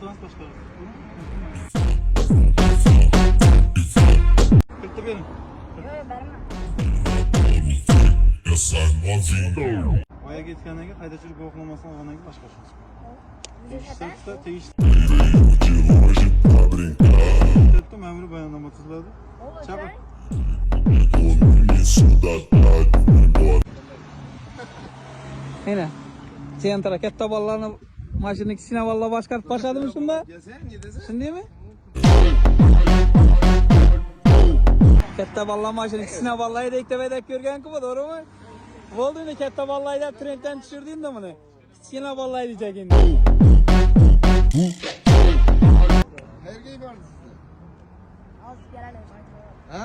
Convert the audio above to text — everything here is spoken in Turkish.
Avtobus boshqaradi. Bitta bering. Yo'q, berma. Oyaga yetgandan keyin haydovchilik guvohnomasini olgandan keyin boshqa ishimiz. Tegishli tegishli. Bitta ma'muriy bayonnoma tuziladi. Chaqir. Mana sentra katta bolalarni mashina kichkina bolalar boshqarib boshladimi shunda? Shundaymi? Katta bolalar mashina kichkina bolalar haydab ko'rgan-ku, to'g'rimi? Bo'ldi, endi katta bolalar haydab trenddan tushirding-da buni. Kichkina bolalar haydaydi endi. Qayerga yubordingiz? Hozir keladi. Ha?